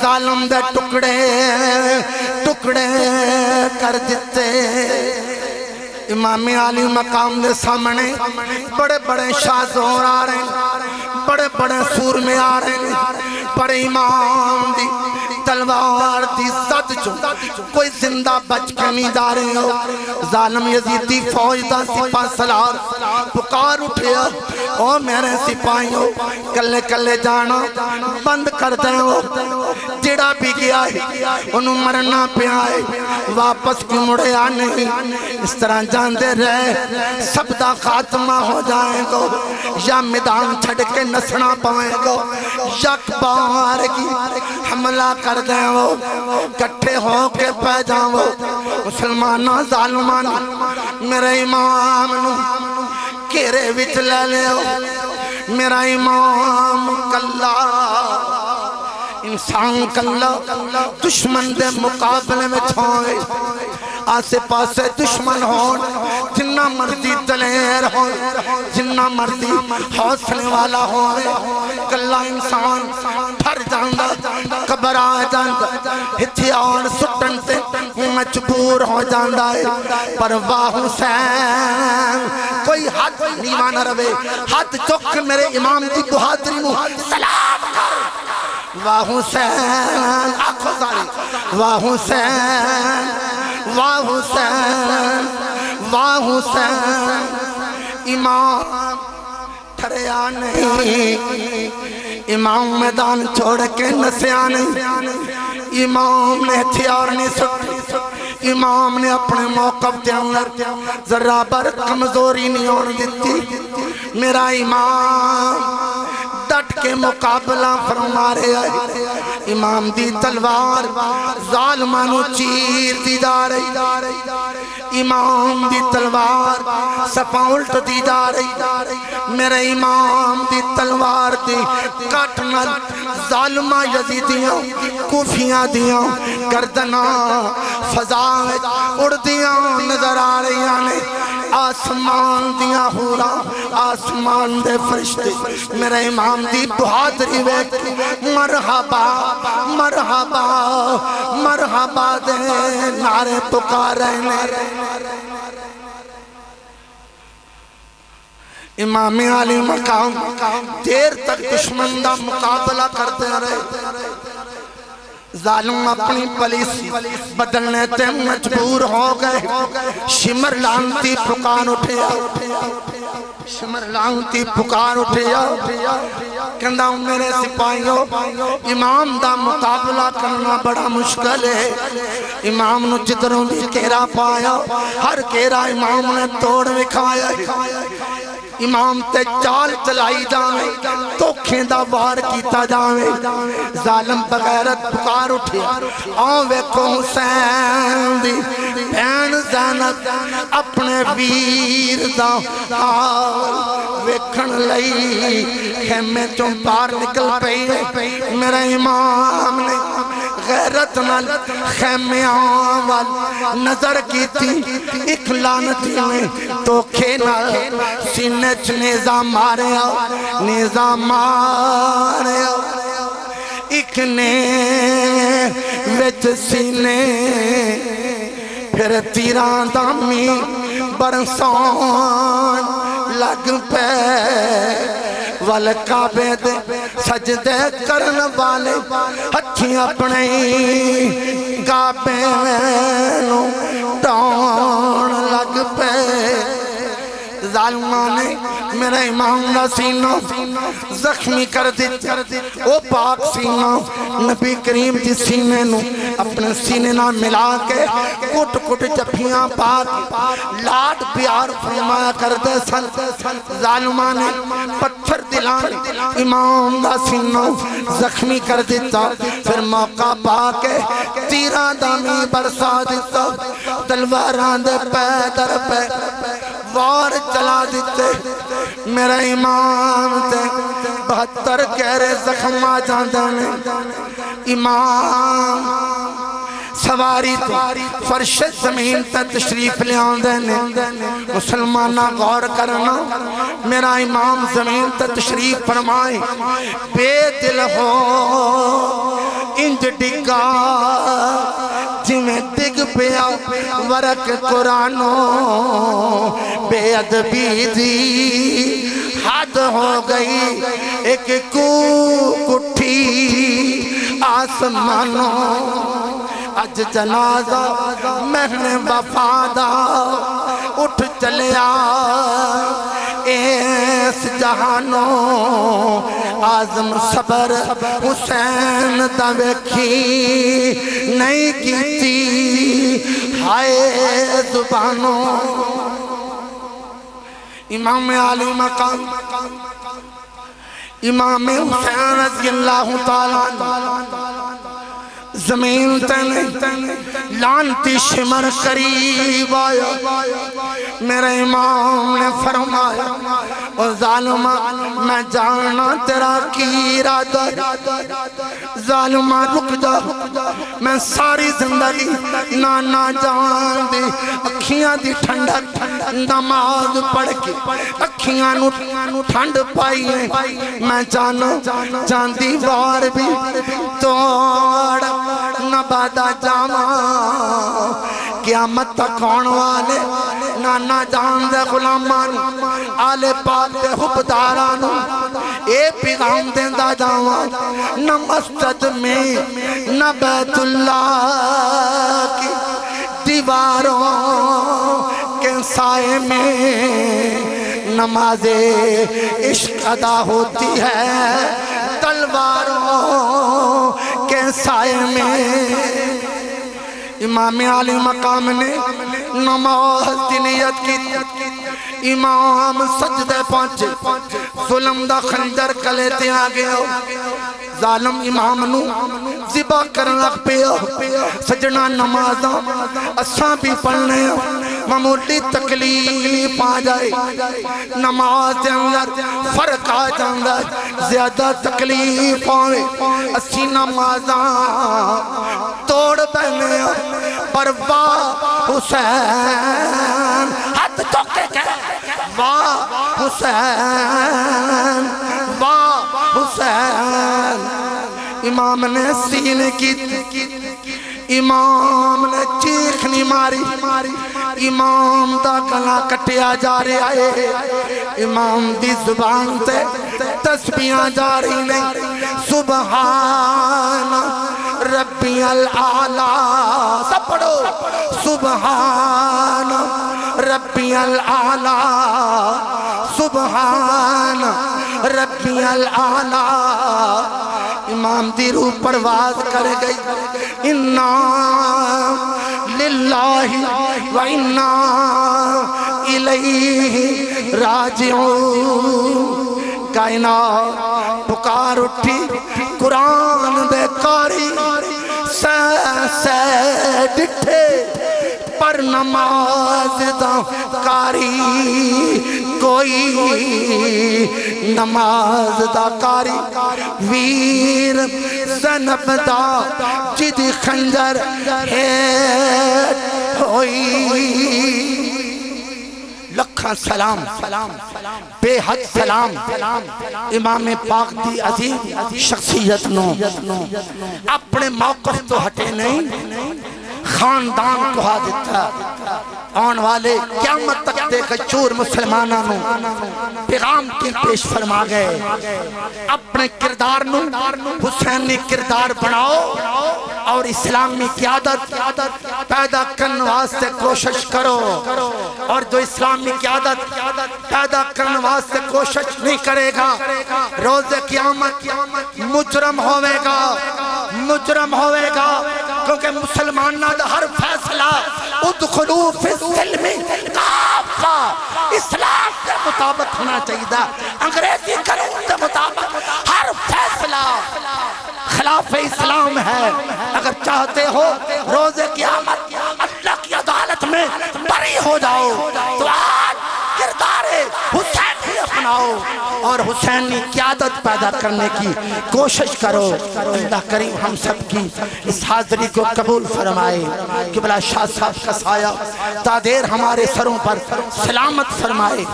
ظالم دے ٹکڑے ٹکڑے کر دیتے امام علی مقام دے سامنے بڑے بڑے شاہزور آ رہے ہیں بڑے بڑے سور میں آ رہے ہیں پر امام دی تلوار دی زد جو کوئی زندہ بچ کے نہیں دا رہے ہو ظالم یزیدی فوج دا سپاہ سالار پکار اٹھیا او میرے سپاہیوں کلے کلے جانا بند کر دیں ہو جڑا بھی گیا ہے انہوں مرنا پہ آئے واپس کی مڑے آنے اس طرح جاندے رہے سب دا خاتمہ ہو جائیں گو یا میدان چھڑ کے نسنا پائیں گو یک بار کی حملہ کر دیں وہ کٹھے ہو کے پہ جاؤں وہ مسلمانہ ظالمانہ میرے امام نو کیرے وچ لے لے ہو میرا امام کلا انسان کلا دشمن دے مقابلے میں چھوئے آسے پاسے دشمن ہون جنہ مرضی دلیر ہون جنہ مرضی حوصلے والا ہوئے کلا انسان پھر جاندہ قبر آ جاندہ ہتھیار سٹن سے مجبور ہو جاندہ ہے پر واہ حسین کوئی حد نیوہ نہ روے حد چک میرے امام دی بہادری مو سلام کر واہ حسین آنکھوں ساری واہ حسین واہ حسین واہ حسین امام ٹھریا نہیں امام میدان چھوڑ کے نسیا نہیں امام نے ہتھیار نہیں سٹی امام نے اپنے موقف دے اندر ذرا بر کمزوری نہیں ہونے دیتی میرا امام ڈٹ کے مقابلہ فرما رہے آئے امام دی تلوار ظالمانو چیر دی دا رہی امام دی تلوار صفا الٹ دی دا رہی میرے امام دی تلوار دی کٹنا ظالمہ یزیدیاں کوفیاں دیاں گردنا فضاوت اڑ دیاں نظر آ رہی آنے آسمان دیاں ہورا آسمان دے فرشتے میرے امام دی بہادری ویک مرحبا مرحبا مرحبا دے نعرے پکارے امام علی مقام دیر تک دشمن دا مقابلہ کرتے رہے ظالم اپنی پالیسی بدلنے تے مجبور ہو گئے شمر لانتی پکار اٹھیا شمر لانتی پکار اٹھیا کہندہ میرے سپاہیوں امام دا مقابلہ کرنا بڑا مشکل ہے امام نو جدروں بھی کیرا پایا ہر کیرا امام نے توڑ وکھایا امام تے چال چلائی جاویں توکھیں دا وار کیتا جاویں ظالم بغیرت پکار اٹھے آن ویکھو حسین دی بین زینت اپنے ویر دا آل ویکھن لئی خیمے چوں پار نکل پئی میرا امام نے غیرت نال خیمے آوال نظر کی تھی ایک لانتی میں توکھے نال سینے نیزہ مارے آؤ نیزہ مارے آؤ ایک نے وچ سینے پھر تیران دامی برسان لگ پہ والکعبے دے سجدے کرن والے ہتھی اپنے کعبے نو ڈان لگ پہ ظالمہ نے میرا امام دا سینہ زخمی کر دیتا او پاک سینہ نبی کریم دی سینے نو اپنے سینے نہ ملا کے کٹ کٹ جپیاں پاک لاڈ پیار فرمایا کر دے سن ظالمہ نے پتھر دلان امام دا سینہ زخمی کر دیتا پھر موقع پا کے تیران دامی برسا دیتا تلواران دے پیدر پہ وار چلا دیتے میرا امام تے 72 گہرے زخم آ جاندے امام سواری تو فرش زمین تے تشریف لے آندے مسلمانہ غور کرنا میرا امام زمین تے تشریف فرمائے بے دل ہو ان انج ڈگا جمیں ڈگ پیا ورق قرآنوں بے ادبی دی حد ہو گئی ایک کٹھی آسمانوں اج جنازہ مہن وفادہ اٹھ چلیا اس جہانوں آزم صبر حسین دا ویکھی نہیں کیتی ہائے زبانوں امام علی مقام امام حسین رضی اللہ تعالیٰ زمین تن لانتی شمر قریب آیا میرے امام نے فرمایا او ظالمہ میں جاننا تیرا کی ارادہ ظالمہ رک جا میں ساری زندگی نانا جان دی اکھیاں دی ٹھنڈک نماز پڑھ کے اکھیاں نو ٹھنڈ پائی ہے میں جان دیوار بھی توڑ نبادا جاما قیامت تک کون والے نانا جان دے غلامان آلے پاک دے حبدارانو اے پیغام دیندہ جاما نہ مسجد میں نہ بیت اللہ کی دیواروں کے سائے میں نماز عشق ادا ہوتی ہے تلواروں کے سائے میں امام علی مقام نے نماز دی نیت کی امام سجدے پہنچے ظلم دا خنجر کلے تے آگے ہو ظالم امام نو ذبح کرن لگ پیا سجنا نمازاں اساں بھی پڑھنے معمولی تکلیف آ جائے نماز دے اندر فرق آ جاندہ زیادہ تکلیف آئے اسی نمازاں توڑ پہنے پر واہ حسین ہاتھ چوکے کے واہ حسین واہ حسین امام نے سینے کی امام نے چیخ نہیں ماری امام دا گلا کٹیا جا رہا ہے امام دی زبان تے تسبیحاں جاری نہیں سبحان ربی العالی سب پڑھو سبحان ربی العالی سبحان ربی العالی امام دی روح پرواز کر گئی انا للہ و انا الیہ راجعون کائنات پکار اٹھی قرآن دے کاری سہ ڈٹھے پر نماز دا کاری کوئی نماز دا کاری ویر زنب دا جدی خنجر ہے ہوئی لکھاں سلام بے حد سلام امام پاک دی عظیم شخصیت نو اپنے موقف تو ہٹے نہیں خاندان کو دیتا آن والے قیامت تک دیکھ چور مسلمانانو پیغام کی پیش فرما گئے اپنے کردار نو حسینی کردار بناؤ اور اسلامی قیادت پیدا کرنے واسطے کوشش کرو اور جو اسلامی قیادت پیدا کرنے واسطے کوشش نہیں کرے گا روز قیامت مجرم ہوئے گا کیونکہ مسلمانہ دا ہر فیصلہ ادخلو فی السلم کافہ اسلام کے مطابق ہونا چاہیے دا انگریزی قانون کے مطابق ہر فیصلہ خلاف اسلام ہے اگر چاہتے ہو روز قیامت اللہ کی عدالت میں بری ہو جاؤ تو آج کردار حسینی اپناؤ اور حسینی قیادت پیدا کرنے کی کوشش کرو اللہ کریم ہم سب کی اس حاضری کو قبول فرمائے قبلہ شاہ صاحب کا سایہ تا دیر ہمارے سروں پر سلامت فرمائے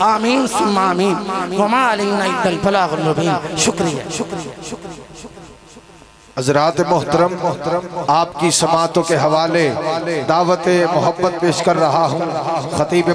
آمین ثم آمین وما علینا الا البلاغ المبین شکریہ حضرات محترم، آپ کی سماعتوں کے حوالے دعوت محبت پیش کر رہا ہوں خطیب